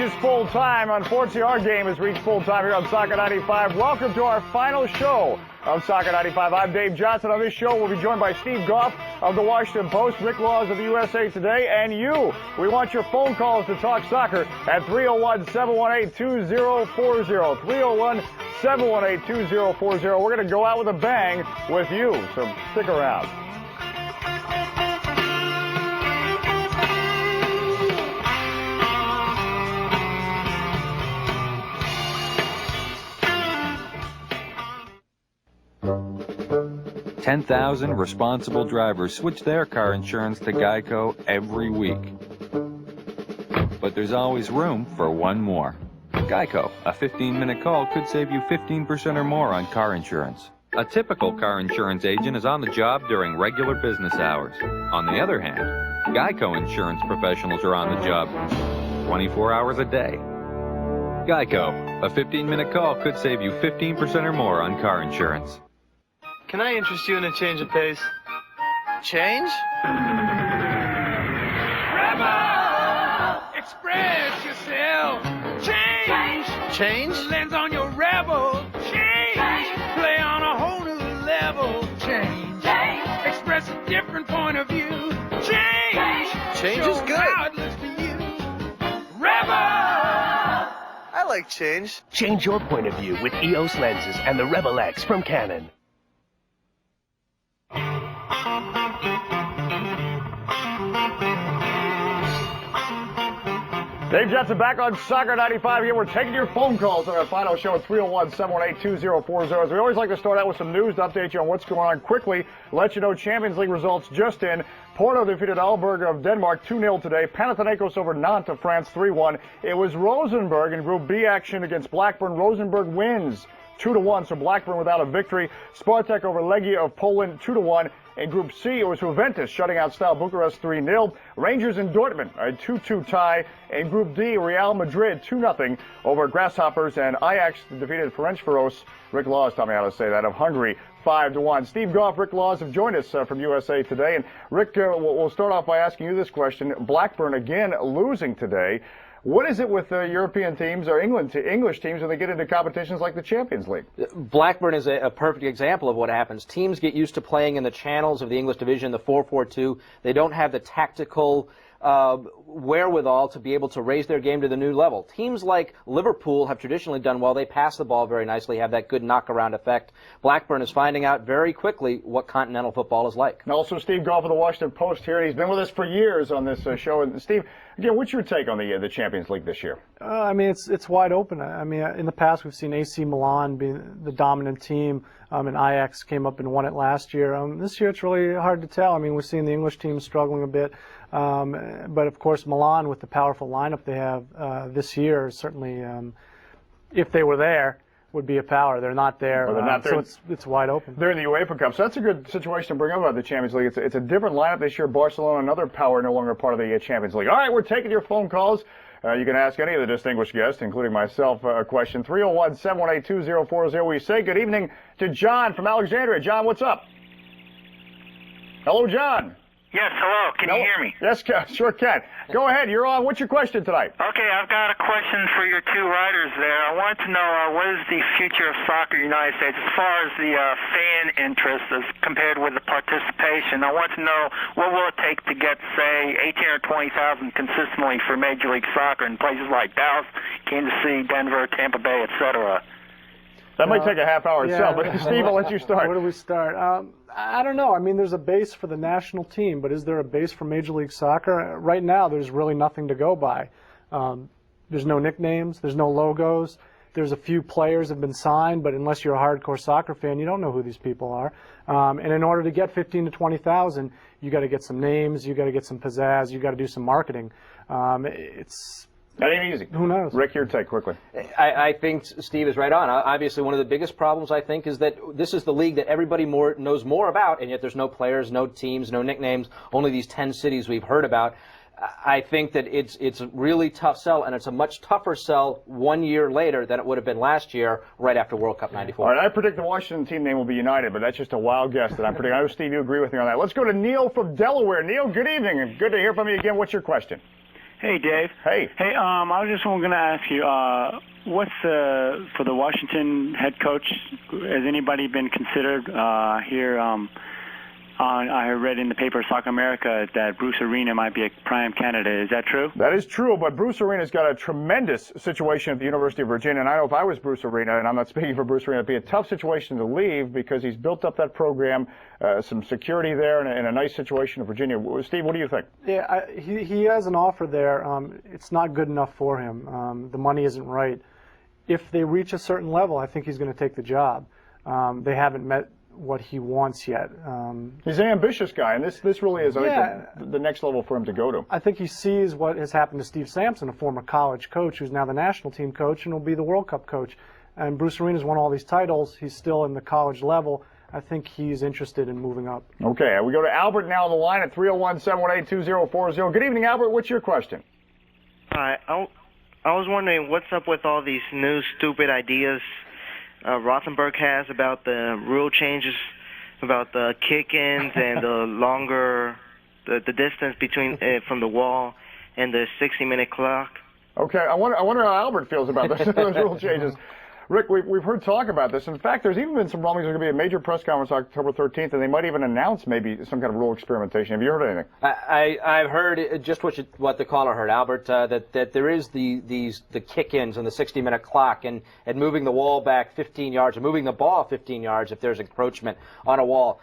reaches full time. Unfortunately, our game has reached full time here on Soccer 95. Welcome to our final show of Soccer 95. I'm Dave Johnson. On this show, we'll be joined by Steve Goff of the Washington Post, Rick Laws of the USA Today, and you. We want your phone calls to talk soccer at 301-718-2040. 301-718-2040. We're going to go out with a bang with you, so stick around. $10,000 responsible drivers switch their car insurance to Geico every week. But there's always room for one more. Geico, a 15-minute call could save you 15% or more on car insurance. A typical car insurance agent is on the job during regular business hours. On the other hand, Geico insurance professionals are on the job 24 hours a day. Geico, a 15-minute call could save you 15% or more on car insurance. Can I interest you in a change of pace? Change? Rebel! Express yourself. Change! Change? Lands on your rebel. Change! Play on a whole new level. Change! Express a different point of view. Change! Change is good. How it looks to you. Rebel! I like change. Change your point of view with EOS lenses and the Rebel X from Canon. Dave Johnson back on Soccer 95 here. We're taking your phone calls on our final show at 301-718-2040. As we always like to start out with some news to update you on what's going on quickly. Let you know Champions League results just in. Porto defeated Aalborg of Denmark 2-0 today. Panathinaikos over Nantes of France 3-1. It was Rosenborg in Group B action against Blackburn. Rosenborg wins 2-1, so Blackburn without a victory. Spartak over Legia of Poland 2-1. In Group C, it was Juventus shutting out Steaua Bucharest 3-0. Rangers and Dortmund, a 2-2 tie. In Group D, Real Madrid 2-0 over Grasshoppers, and Ajax defeated Ferencváros. Rick Laws taught me how to say that, of Hungary 5-1. Steve Goff, Rick Laws have joined us from USA Today. And Rick, we'll start off by asking you this question. Blackburn again losing today. What is it with European teams or English teams when they get into competitions like the Champions League? Blackburn is a perfect example of what happens. Teams get used to playing in the channels of the English division, the 4-4-2. They don't have the tactical wherewithal to be able to raise their game to the new level. Teams like Liverpool have traditionally done well. They pass the ball very nicely, have that good knock-around effect. Blackburn is finding out very quickly what continental football is like. And also Steve Goff of the Washington Post here. He's been with us for years on this show. And Steve, again, what's your take on the Champions League this year? I mean, it's wide open. I mean, in the past we've seen AC Milan be the dominant team, and Ajax came up and won it last year. This year it's really hard to tell. I mean, we're seeing the English team struggling a bit, but of course Milan, with the powerful lineup they have this year, certainly, if they were there, would be a power. They're not there, they're not there. So it's wide open. They're in the UEFA Cup, so that's a good situation to bring up about the Champions League. It's a different lineup this year. Barcelona, another power, no longer part of the Champions League. All right, we're taking your phone calls. You can ask any of the distinguished guests, including myself, a question. 301-718-2040. We say good evening to John from Alexandria. John, what's up? Hello, John. Yes, hello. Can you hear me? Yes, sure can. Go ahead. You're on. What's your question tonight? Okay, I've got a question for your two writers there. I wanted to know what is the future of soccer in the United States as far as the fan interest as compared with the participation. I want to know what will it take to get, say, 18 or 20,000 consistently for Major League Soccer in places like Dallas, Kansas City, Denver, Tampa Bay, etc. That might take a half hour itself, but Steve, I'll let you start. Where do we start? I don't know. I mean, there's a base for the national team, but is there a base for Major League Soccer? Right now, there's really nothing to go by. There's no nicknames. There's no logos. There's a few players have been signed, but unless you're a hardcore soccer fan, you don't know who these people are. And in order to get 15 to 20,000, you got to get some names, you got to get some pizzazz, you got to do some marketing. That ain't easy. Who knows? Rick, your take quickly. I think Steve is right on. Obviously, one of the biggest problems, I think, is that this is the league that everybody knows more about, and yet there's no players, no teams, no nicknames, only these 10 cities we've heard about. I think that it's a really tough sell, and it's a much tougher sell 1 year later than it would have been last year, right after World Cup '94. All right, I predict the Washington team name will be United, but that's just a wild guess that I'm predicting. I know, Steve, you agree with me on that. Let's go to Neil from Delaware. Neil, good evening, and good to hear from you again. What's your question? Hey, Dave. Hey. Hey, I was just going to ask you, what's for the Washington head coach? Has anybody been considered here? I read in the paper Soccer America that Bruce Arena might be a prime candidate. Is that true? That is true, but Bruce Arena's got a tremendous situation at the University of Virginia, and I know if I was Bruce Arena, and I'm not speaking for Bruce Arena, it'd be a tough situation to leave because he's built up that program, some security there, and a nice situation in Virginia. Steve, what do you think? Yeah, he has an offer there. It's not good enough for him. The money isn't right. If they reach a certain level, I think he's going to take the job. They haven't met what he wants yet. He's an ambitious guy, and this really is, I think, the next level for him to go to. I think he sees what has happened to Steve Sampson, a former college coach who's now the national team coach and will be the World Cup coach. And Bruce Arena's won all these titles. He's still in the college level. I think he's interested in moving up. Okay, we go to Albert now on the line at 301-718-2040. Good evening, Albert. What's your question? Hi. I was wondering what's up with all these new stupid ideas Rothenberg has about the rule changes, about the kick-ins and the longer, the distance between from the wall and the 60-minute clock. Okay, I wonder how Albert feels about this, those rule changes. Rick, we've heard talk about this. In fact, there's even been some rumblings there's going to be a major press conference October 13th, and they might even announce maybe some kind of rule experimentation. Have you heard anything? I've heard just what the caller heard, Albert, that there is the kick-ins and the 60-minute clock and moving the wall back 15 yards or moving the ball 15 yards if there's encroachment on a wall.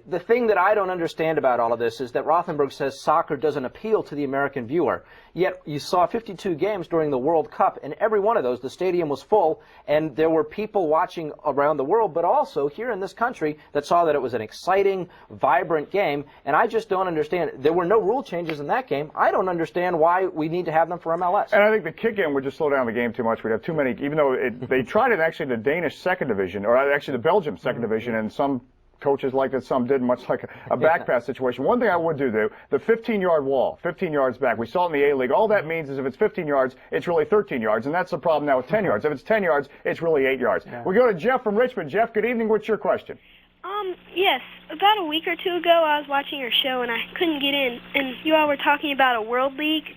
The thing that I don't understand about all of this is that Rothenberg says soccer doesn't appeal to the American viewer. Yet you saw 52 games during the World Cup, and every one of those, the stadium was full, and there were people watching around the world, but also here in this country that saw that it was an exciting, vibrant game, and I just don't understand. There were no rule changes in that game. I don't understand why we need to have them for MLS. And I think the kick-in would just slow down the game too much. We'd have too many, even though they tried it actually in the Danish second division, or actually the Belgium second division, and some coaches liked it, some didn't, much like a back pass situation. One thing I would do, though, the 15-yard wall, 15 yards back. We saw it in the A-League. All that means is if it's 15 yards, it's really 13 yards, and that's the problem now with 10 yards. If it's 10 yards, it's really 8 yards. Yeah. We go to Jeff from Richmond. Jeff, good evening. What's your question? Yes. About a week or two ago, I was watching your show, and I couldn't get in, and you all were talking about a World League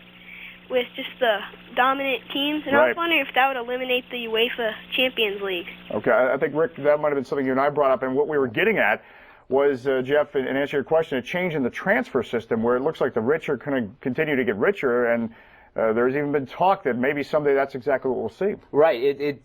with just the dominant teams, and I was wondering if that would eliminate the UEFA Champions League. Okay, I think, Rick, that might have been something you and I brought up, and what we were getting at was, Jeff, in answer to your question, a change in the transfer system where it looks like the rich are going to continue to get richer, and there's even been talk that maybe someday that's exactly what we'll see. Right.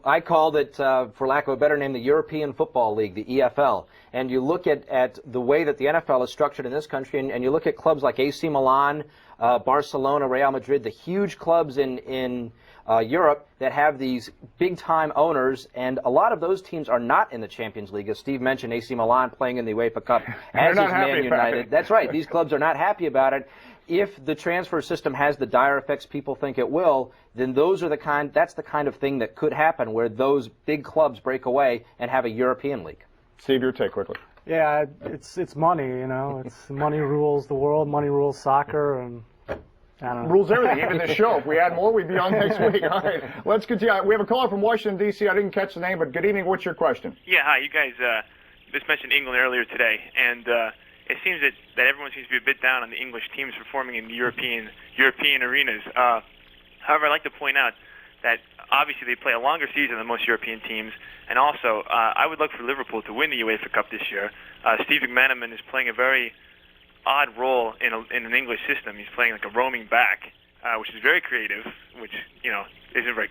I called it, for lack of a better name, the European Football League, the EFL. And you look at the way that the NFL is structured in this country, and you look at clubs like AC Milan, Barcelona, Real Madrid, the huge clubs in Europe that have these big-time owners, and a lot of those teams are not in the Champions League. As Steve mentioned, AC Milan playing in the UEFA Cup, as is Man United. That's right. These clubs are not happy about it. If the transfer system has the dire effects people think it will, then that's the kind of thing that could happen where those big clubs break away and have a European league. Steve, your take quickly. Yeah, it's money, you know. It's money rules the world, money rules soccer, and I don't know. Rules everything, even the show. If we had more, we'd be on next week. All right, let's continue. We have a caller from Washington, D.C. I didn't catch the name, but good evening. What's your question? Yeah, hi. You guys just mentioned England earlier today, and it seems that everyone seems to be a bit down on the English teams performing in the European arenas. However, I'd like to point out that obviously they play a longer season than most European teams, and also I would look for Liverpool to win the UEFA Cup this year. Steve McManaman is playing a very odd role in an English system. He's playing like a roaming back, which is very creative, which isn't very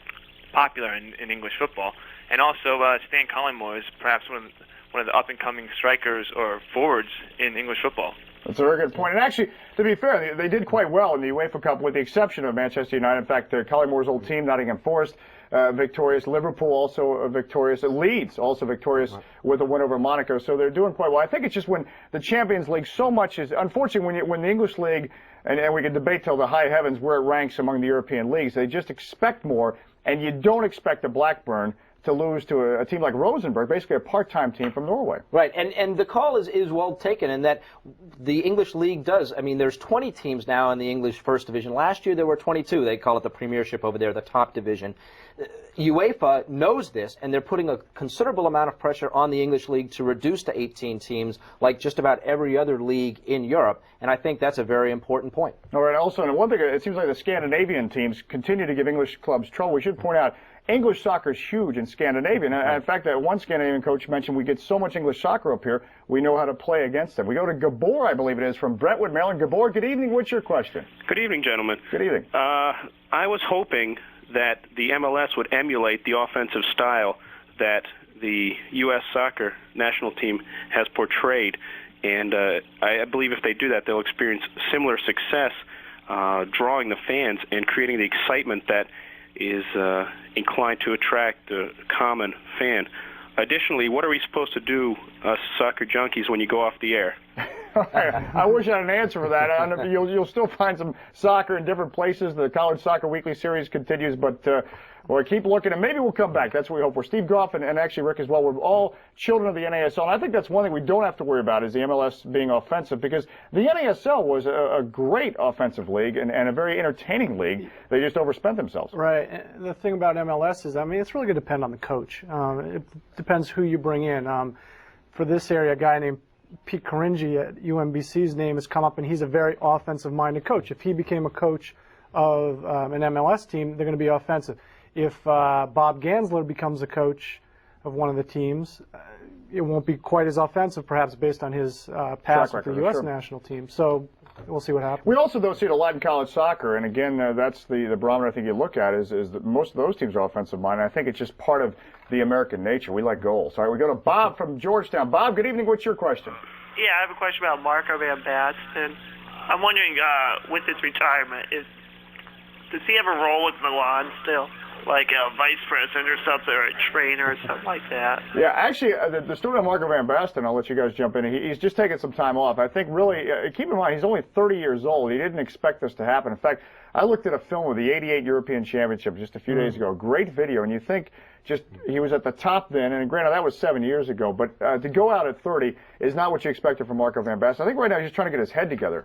popular in English football. And also Stan Collymore is perhaps one of the up-and-coming strikers or forwards in English football. That's a very good point. And actually, to be fair, they did quite well in the UEFA Cup with the exception of Manchester United. In fact, Collymore's old team, Nottingham Forest, victorious. Liverpool also victorious. Leeds also victorious with a win over Monaco. So they're doing quite well. I think it's just when the Champions League so much is, unfortunately, when the English League, and we can debate till the high heavens where it ranks among the European leagues, they just expect more, and you don't expect a Blackburn to lose to a team like Rosenborg, basically a part-time team from Norway. Right, and the call is well taken in that the English League does. I mean, there's 20 teams now in the English First Division. Last year there were 22. They call it the Premiership over there, the top division. UEFA knows this, and they're putting a considerable amount of pressure on the English League to reduce to 18 teams, like just about every other league in Europe, and I think that's a very important point. All right, also, and one thing, it seems like the Scandinavian teams continue to give English clubs trouble. We should point out, English soccer is huge in Scandinavia. And in fact, one Scandinavian coach mentioned we get so much English soccer up here, we know how to play against them. We go to Gabor, I believe it is, from Brentwood, Maryland. Gabor, good evening. What's your question? Good evening, gentlemen. Good evening. I was hoping that the MLS would emulate the offensive style that the U.S. soccer national team has portrayed. And I believe if they do that, they'll experience similar success drawing the fans and creating the excitement that is inclined to attract the common fan. Additionally, what are we supposed to do, us soccer junkies, when you go off the air? I wish I had an answer for that. You'll still find some soccer in different places. The College Soccer Weekly Series continues, but we'll keep looking, and maybe we'll come back. That's what we hope for. Steve Goff and actually Rick as well, we're all children of the NASL, and I think that's one thing we don't have to worry about is the MLS being offensive, because the NASL was a great offensive league and a very entertaining league. They just overspent themselves. Right. And the thing about MLS is, I mean, it's really going to depend on the coach. It depends who you bring in. For this area, a guy named Pete Caringi at UMBC's name has come up, and he's a very offensive-minded coach. If he became a coach of an MLS team, they're going to be offensive. If Bob Gansler becomes a coach of one of the teams, it won't be quite as offensive, perhaps based on his past with the U.S. national team. So we'll see what happens. We also, though, see it a lot in college soccer, and again, that's the barometer I think you look at is that most of those teams are offensive-minded. I think it's just part of the American nature. We like goals. All right, we go to Bob from Georgetown. Bob, good evening. What's your question? Yeah, I have a question about Marco Van Basten. I'm wondering, with his retirement, does he have a role with Milan still? Like a vice president or something, or a trainer or something like that? Yeah, actually, the story of Marco Van Basten, I'll let you guys jump in. He's just taking some time off. I think really, keep in mind, he's only 30 years old. He didn't expect this to happen. In fact, I looked at a film of the '88 European Championship just a few days ago. Great video, and you think he was at the top then, and granted, that was 7 years ago, but to go out at 30 is not what you expected from Marco Van Basten. I think right now he's just trying to get his head together.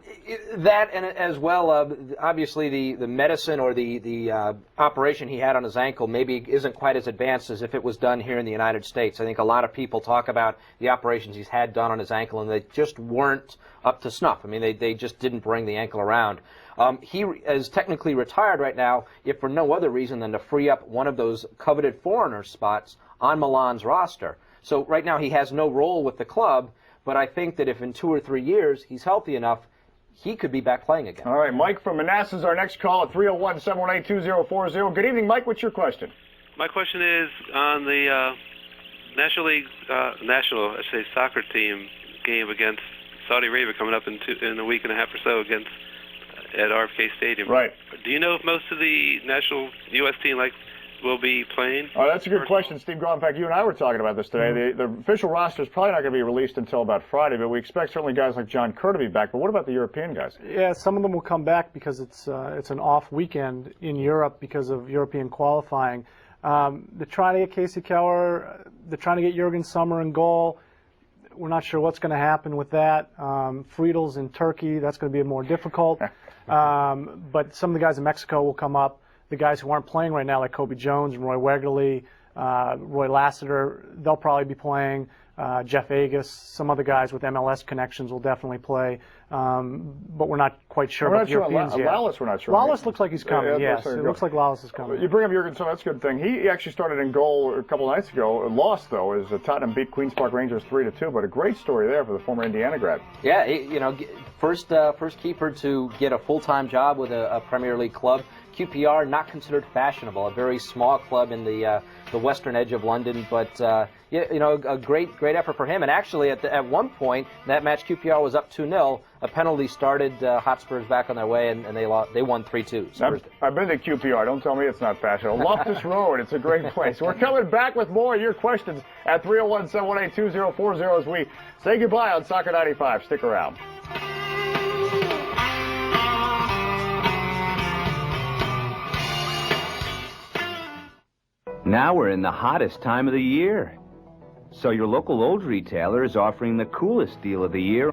That, and as well, obviously the medicine or the operation he had on his ankle maybe isn't quite as advanced as if it was done here in the United States. I think a lot of people talk about the operations he's had done on his ankle, and they just weren't up to snuff. I mean, they just didn't bring the ankle around. He is technically retired right now, if for no other reason than to free up one of those coveted foreigner spots on Milan's roster. So right now he has no role with the club, but I think that if in 2 or 3 years he's healthy enough, he could be back playing again. All right, Mike from Manassas, our next call at 301-718-2040. Good evening, Mike. What's your question? My question is on the National League, soccer team game against Saudi Arabia coming up in a week and a half or so at RFK Stadium. Right. Do you know if most of the national U.S. team will be playing? Oh, that's a good question, Steve Goff. In fact, you and I were talking about this today. The official roster is probably not going to be released until about Friday, but we expect certainly guys like John Kerr to be back. But what about the European guys? Yeah, some of them will come back because it's an off weekend in Europe because of European qualifying. They're trying to get Casey Keller. They're trying to get Jurgen Sommer in goal. We're not sure what's going to happen with that. Friedel's in Turkey. That's going to be more difficult. But some of the guys in Mexico will come up. The guys who aren't playing right now, like Kobe Jones and Roy Wegerle, Roy Lassiter, they'll probably be playing. Jeff Agus, some other guys with MLS connections will definitely play. But we're not quite sure about the Europeans yet. Lallis, we're not sure. Lallis looks like he's coming, yes. It looks like Lallis is coming. You bring up Jurgen Sommer, that's a good thing. He actually started in goal a couple nights ago. Lost, though, as Tottenham beat Queen's Park Rangers 3-2. But a great story there for the former Indiana grad. Yeah, first keeper to get a full-time job with a Premier League club. QPR, not considered fashionable, a very small club in the western edge of London, but a great effort for him. And actually, at one point, that match QPR was up 2-0. A penalty started Hotspurs back on their way, and they won 3-2. I've been to QPR. Don't tell me it's not fashionable. Loftus Road, it's a great place. We're coming back with more of your questions at 301-718-2040 as we say goodbye on Soccer 95. Stick around. Now we're in the hottest time of the year. So your local Olds retailer is offering the coolest deal of the year.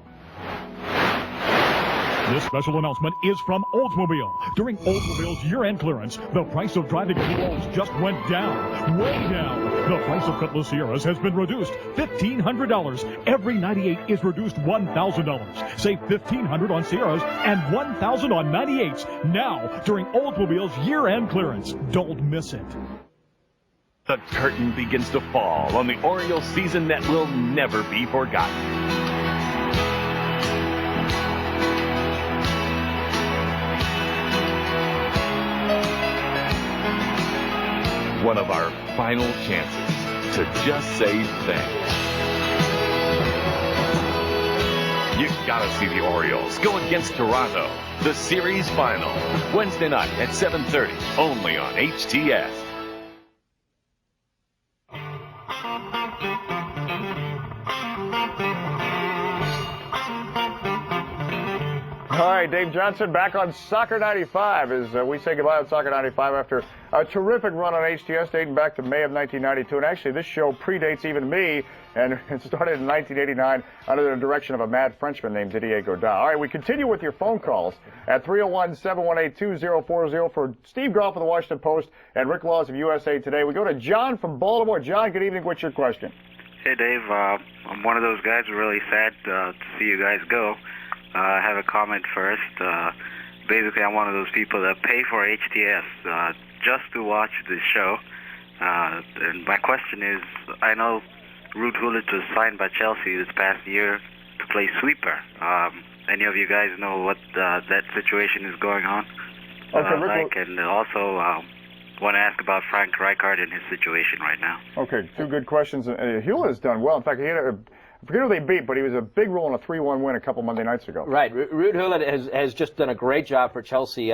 This special announcement is from Oldsmobile. During Oldsmobile's year-end clearance, the price of driving a new Olds just went down, way down. The price of Cutlass Sierras has been reduced $1,500. Every 98 is reduced $1,000. Save $1,500 on Sierras and $1,000 on 98s now during Oldsmobile's year-end clearance. Don't miss it. The curtain begins to fall on the Orioles season that will never be forgotten. One of our final chances to just say thanks. You gotta see the Orioles go against Toronto. The series final, Wednesday night at 7:30, only on HTS. All right, Dave Johnson back on Soccer 95 as we say goodbye on Soccer 95 after a terrific run on HTS dating back to May of 1992. And actually, this show predates even me, and it started in 1989 under the direction of a mad Frenchman named Didier Godin. All right, we continue with your phone calls at 301-718-2040 for Steve Goff of the Washington Post and Rick Laws of USA Today. We go to John from Baltimore. John, good evening. What's your question? Hey, Dave. I'm one of those guys who's really sad to see you guys go. I have a comment first. Basically, I'm one of those people that pay for HTS just to watch this show. And my question is, I know Ruud Gullit was signed by Chelsea this past year to play sweeper. Any of you guys know what that situation is going on? And also want to ask about Frank Rijkaard and his situation right now. Okay, two good questions. Hewlett has done well. In fact, he had I forget who they beat, but he was a big role in a 3-1 win a couple Monday nights ago. Right. Ruud Gullit has just done a great job for Chelsea.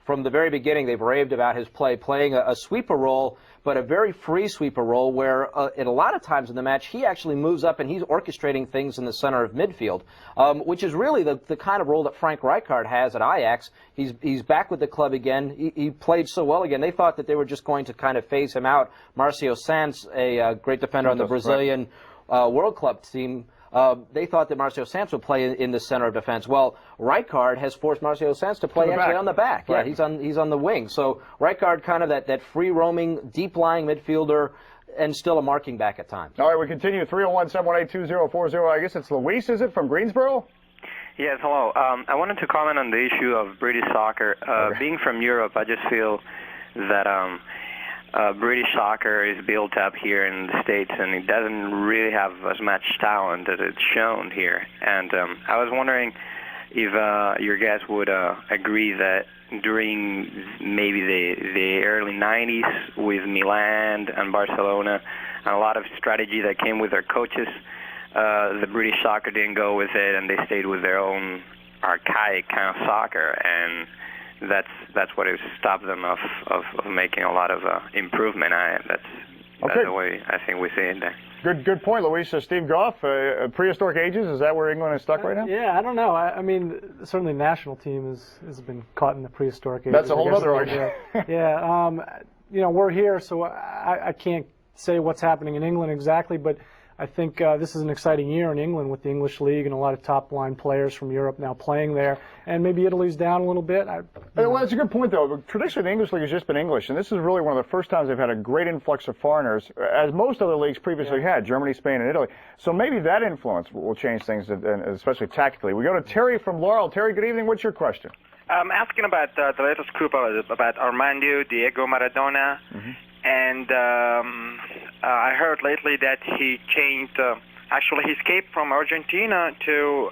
From the very beginning, they've raved about his play, playing a sweeper role, but a very free sweeper role where in a lot of times in the match, he actually moves up and he's orchestrating things in the center of midfield, which is really the kind of role that Frank Rijkaard has at Ajax. He's back with the club again. He played so well again. They thought that they were just going to kind of phase him out. Marcio Santos, a great defender on the Brazilian World Club team, they thought that Marcio Santos would play in the center of defense. Well, Rijkaard has forced Marcio Santos to play actually on the back. Right. Yeah, he's on the wing. So Rijkaard kind of that free-roaming, deep-lying midfielder and still a marking back at times. All right, we continue. 301-718-2040. I guess it's Luis, is it, from Greensboro? Yes, hello. I wanted to comment on the issue of British soccer. Being from Europe, I just feel that British soccer is built up here in the States, and it doesn't really have as much talent as it's shown here. And I was wondering if your guys would agree that during maybe the early 90s with Milan and Barcelona, and a lot of strategy that came with their coaches, the British soccer didn't go with it, and they stayed with their own archaic kind of soccer, and that's what has stopped them of making a lot of improvement. That's the way I think we see it there. Good point, Luis. Steve Goff, prehistoric ages, is that where England is stuck right now? Yeah, I don't know. I mean, certainly the national team has been caught in the prehistoric ages. That's a whole other argument. Yeah, we're here, so I can't say what's happening in England exactly, but I think this is an exciting year in England with the English League and a lot of top-line players from Europe now playing there. And maybe Italy's down a little bit. Well, that's a good point, though. Traditionally, the English League has just been English, and this is really one of the first times they've had a great influx of foreigners, as most other leagues previously had, Germany, Spain, and Italy. So maybe that influence will change things, especially tactically. We go to Terry from Laurel. Terry, good evening. What's your question? I'm asking about the latest scoop about Armando Diego Maradona. And I heard lately that he changed, actually he escaped from Argentina to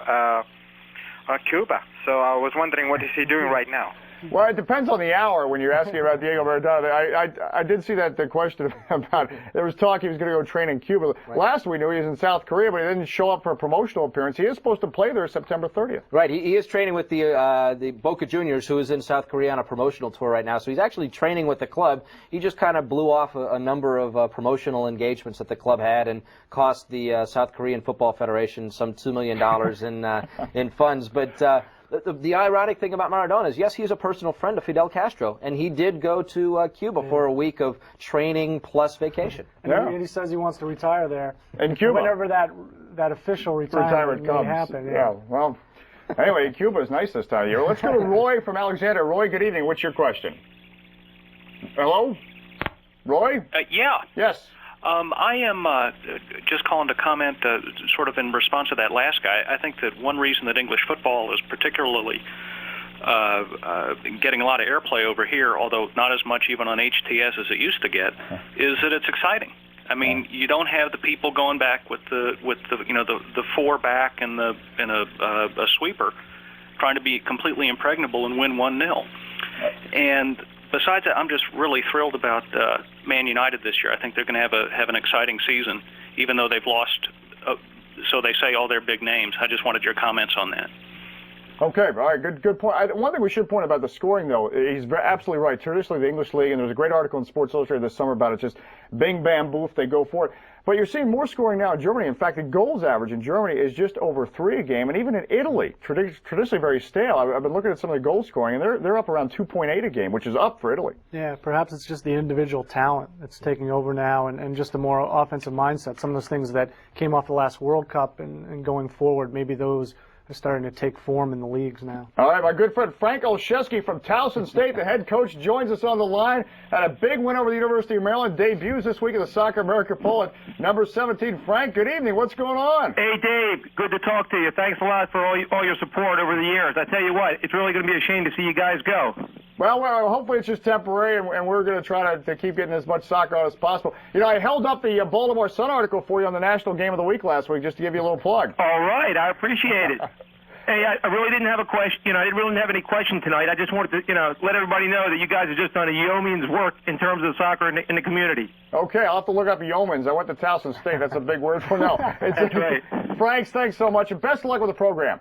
Cuba. So I was wondering, what is he doing right now? Well, it depends on the hour when you're asking about Diego Maradona. I did see the question about, there was talk he was going to go train in Cuba. Right. Last we knew he was in South Korea, but he didn't show up for a promotional appearance. He is supposed to play there September 30th. Right, he is training with the Boca Juniors, who is in South Korea on a promotional tour right now. So he's actually training with the club. He just kind of blew off a number of promotional engagements that the club had and cost the South Korean Football Federation some $2 million in funds. But The ironic thing about Maradona is, yes, he's a personal friend of Fidel Castro, and he did go to Cuba for a week of training plus vacation. And he says he wants to retire there. In Cuba. Whenever that official retirement comes. may happen. Yeah, well, anyway, Cuba is nice this time of year. Let's go to Roy from Alexandria. Roy, good evening. What's your question? Hello? Roy? Yeah. Yes. I am just calling to comment sort of in response to that last guy. I think that one reason that English football is particularly getting a lot of airplay over here, although not as much even on HTS as it used to get, is that it's exciting. I mean, you don't have the people going back with the the four back and a sweeper trying to be completely impregnable and win 1-0. And besides that, I'm just really thrilled about Man United this year. I think they're going to have an exciting season, even though they've lost, so they say, all their big names. I just wanted your comments on that. Okay, all right, good point. One thing we should point about the scoring, though, he's absolutely right. Traditionally, the English League, and there was a great article in Sports Illustrated this summer about it, just bing, bam, boof, they go for it. But you're seeing more scoring now in Germany. In fact, the goals average in Germany is just over 3 a game, and even in Italy, traditionally very stale. I've been looking at some of the goal scoring, and they're up around 2.8 a game, which is up for Italy. Yeah, perhaps it's just the individual talent that's taking over now, and just a more offensive mindset. Some of those things that came off the last World Cup and going forward, maybe those are starting to take form in the leagues now. All right, my good friend Frank OLSZEWSKI from Towson State, the head coach, joins us on the line. Had a big win over the University of Maryland. Debuts this week at the Soccer America poll at number 17. Frank, good evening. What's going on? Hey, Dave. Good to talk to you. Thanks a lot for all your support over the years. I tell you what, it's really going to be a shame to see you guys go. Well, hopefully it's just temporary, and we're going to try to keep getting as much soccer on as possible. You know, I held up the Baltimore Sun article for you on the National Game of the Week last week, just to give you a little plug. All right, I appreciate it. Hey, I really didn't have a question. I didn't really have any question tonight. I just wanted to, let everybody know that you guys have just done a yeoman's work in terms of soccer in the community. Okay, I'll have to look up yeomans. I went to Towson State. That's a big word for no. That's right. Franks, thanks so much, and best of luck with the program.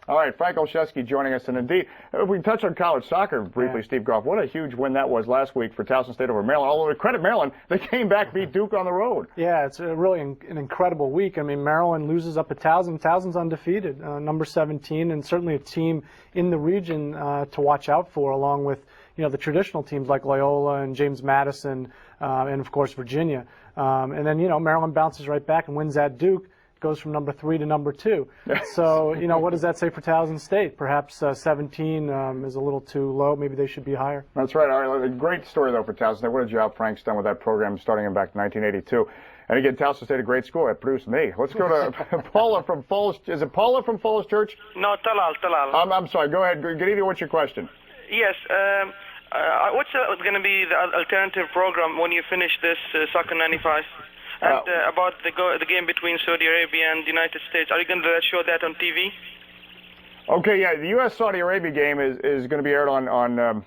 All right, Frank OLSZEWSKI joining us, and indeed, if we can touch on college soccer briefly, Steve Goff, what a huge win that was last week for Towson State over Maryland. Although, to credit Maryland, they came back, beat Duke on the road. Yeah, it's really an incredible week. I mean, Maryland loses up at Towson. Towson's undefeated, number 17, and certainly a team in the region to watch out for, along with the traditional teams like Loyola and James Madison, and of course Virginia. And then Maryland bounces right back and wins at Duke. Goes from number 3 to number 2. So, what does that say for Towson State? Perhaps 17 is a little too low. Maybe they should be higher. That's right. All right. A great story, though, for Towson State. What a job Frank's done with that program starting in back in 1982. And again, Towson State, a great school. It produced me. Let's go to Paula from Falls. Is it Paula from Falls Church? No, Talal. I'm sorry. Go ahead. Good evening. What's your question? Yes. What's going to be the alternative program when you finish this Soccer 95? And about the game between Saudi Arabia and the United States, are you going to show that on TV? Okay, yeah, the U.S.-Saudi Arabia game is going to be aired on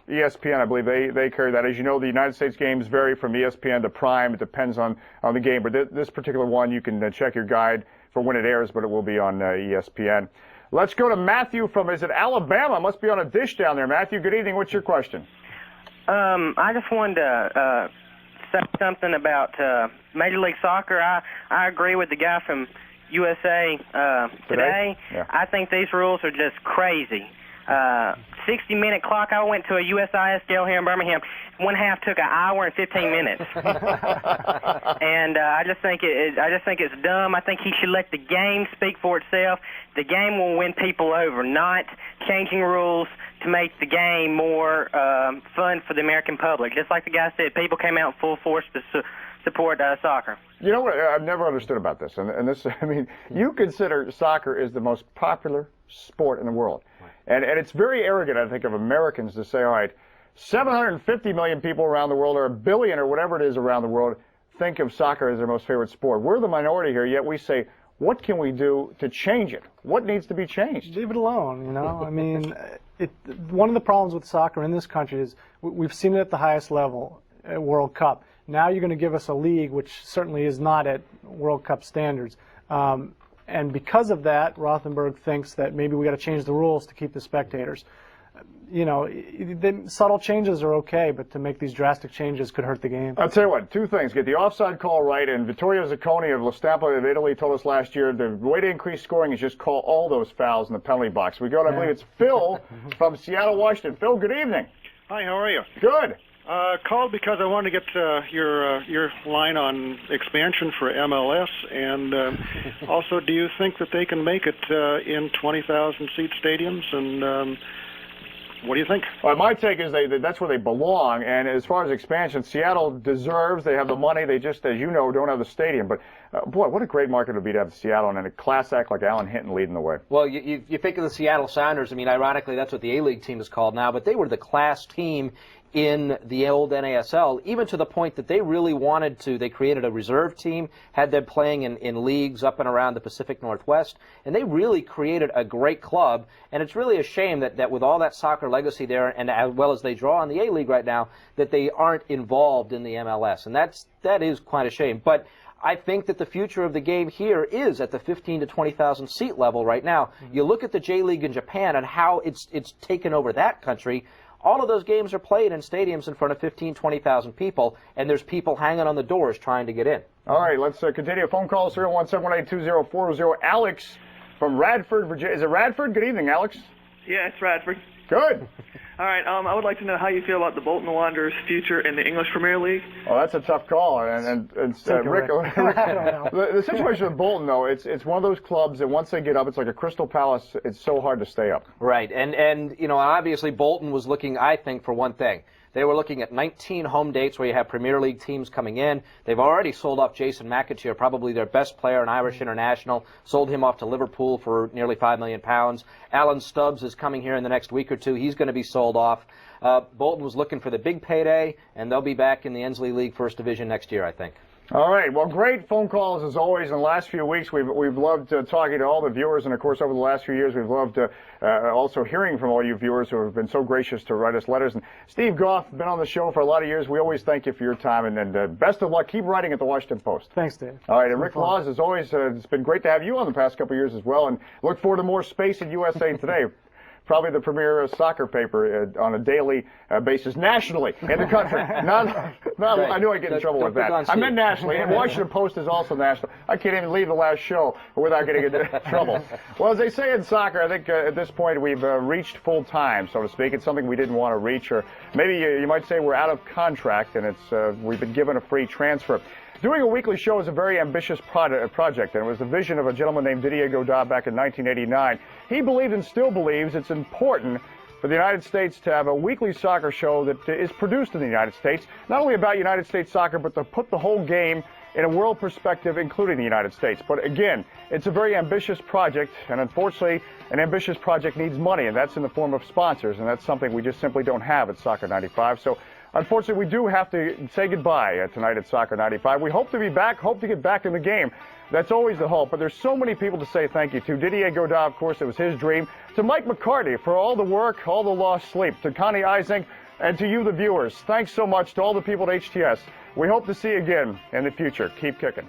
ESPN. I believe they carry that. As you know, the United States games vary from ESPN to Prime. It depends on the game. But this particular one, you can check your guide for when it airs, but it will be on ESPN. Let's go to Matthew from, is it Alabama? Must be on a dish down there. Matthew, good evening. What's your question? I just wanted to say something about Major League Soccer. I agree with the guy from USA today. Yeah. I think these rules are just crazy. 60-minute clock. I went to a USIS jail here in Birmingham. One half took an hour and 15 minutes. And I just think it's dumb. I think he should let the game speak for itself. The game will win people over, not changing rules to make the game more fun for the American public. Just like the guy said, people came out in full force to support soccer. You know what? I've never understood about this. And this, I mean, you consider soccer is the most popular sport in the world. And it's very arrogant, I think, of Americans to say, all right, 750 million people around the world, or 1 billion, or whatever it is around the world, think of soccer as their most favorite sport. We're the minority here, yet we say, what can we do to change it? What needs to be changed? Leave it alone, I mean, one of the problems with soccer in this country is we've seen it at the highest level, at World Cup. Now you're going to give us a league which certainly is not at World Cup standards. And because of that, Rothenberg thinks that maybe we got to change the rules to keep the spectators. you know, subtle changes are okay, but to make these drastic changes could hurt the game. I'll tell you what, two things. Get the offside call right, and Vittorio Zacconi of La Stampa of Italy told us last year the way to increase scoring is just call all those fouls in the penalty box. We go to, I believe it's Phil from Seattle, Washington. Phil, good evening. Hi, how are you? Good. Called because I wanted to get your line on expansion for MLS, and also, do you think that they can make it in 20,000-seat stadiums? And what do you think? Well, my take is that's where they belong. And as far as expansion, Seattle deserves. They have the money. They just, as you know, don't have the stadium. But boy, what a great market it would be to have Seattle and a class act like Alan Hinton leading the way. Well, you think of the Seattle Sounders. I mean, ironically, that's what the A-League team is called now. But they were the class team in the old NASL, even to the point that they really wanted to. They created a reserve team, had them playing in leagues up and around the Pacific Northwest, and they really created a great club. And it's really a shame that with all that soccer legacy there, and as well as they draw on the A-League right now, that they aren't involved in the MLS, and that is quite a shame. But I think that the future of the game here is at the 15 to 20,000 seat level right now. You look at the J-League in Japan and how it's taken over that country. All of those games are played in stadiums in front of 15, 20,000 people, and there's people hanging on the doors trying to get in. All right, let's continue. Phone call 301-718-2040. Alex from Radford, Virginia. Is it Radford? Good evening, Alex. Yeah, it's Radford. Good. All right, I would like to know how you feel about the Bolton Wanderers' future in the English Premier League. Oh, that's a tough call. And Rick, the situation with Bolton, though, it's one of those clubs that once they get up, it's like a Crystal Palace. It's so hard to stay up. Right, and you know, obviously Bolton was looking, I think, for one thing. They were looking at 19 home dates where you have Premier League teams coming in. They've already sold off Jason McAteer, probably their best player, an Irish international. Sold him off to Liverpool for nearly £5 million. Alan Stubbs is coming here in the next week or two. He's going to be sold off. Bolton was looking for the big payday, and they'll be back in the Ensley League First Division next year, I think. All right. Well, great phone calls as always. In the last few weeks, we've loved talking to all the viewers, and of course, over the last few years, we've loved also hearing from all you viewers who have been so gracious to write us letters. And Steve Goff, been on the show for a lot of years. We always thank you for your time, and best of luck. Keep writing at the Washington Post. Thanks, Dave. All right. And Rick Laws, as always, it's been great to have you on the past couple of years as well, and look forward to more Space in USA Today. Probably the premier soccer paper on a daily basis nationally in the country. Not right. I knew I'd get in trouble with that. I meant nationally. And Washington Post is also national. I can't even leave the last show without getting into trouble. Well, as they say in soccer, I think at this point we've reached full time, so to speak. It's something we didn't want to reach, or maybe you might say we're out of contract and we've been given a free transfer. Doing a weekly show is a very ambitious project, and it was the vision of a gentleman named Didier Godin back in 1989. He believed and still believes it's important for the United States to have a weekly soccer show that is produced in the United States, not only about United States soccer, but to put the whole game in a world perspective, including the United States. But again, it's a very ambitious project, and unfortunately, an ambitious project needs money, and that's in the form of sponsors, and that's something we just simply don't have at Soccer 95. So unfortunately, we do have to say goodbye tonight at Soccer 95. We hope to be back, hope to get back in the game. That's always the hope, but there's so many people to say thank you to. Didier Godin, of course, it was his dream. To Mike McCarty for all the work, all the lost sleep. To Connie Ising, and to you, the viewers. Thanks so much to all the people at HTS. We hope to see you again in the future. Keep kicking.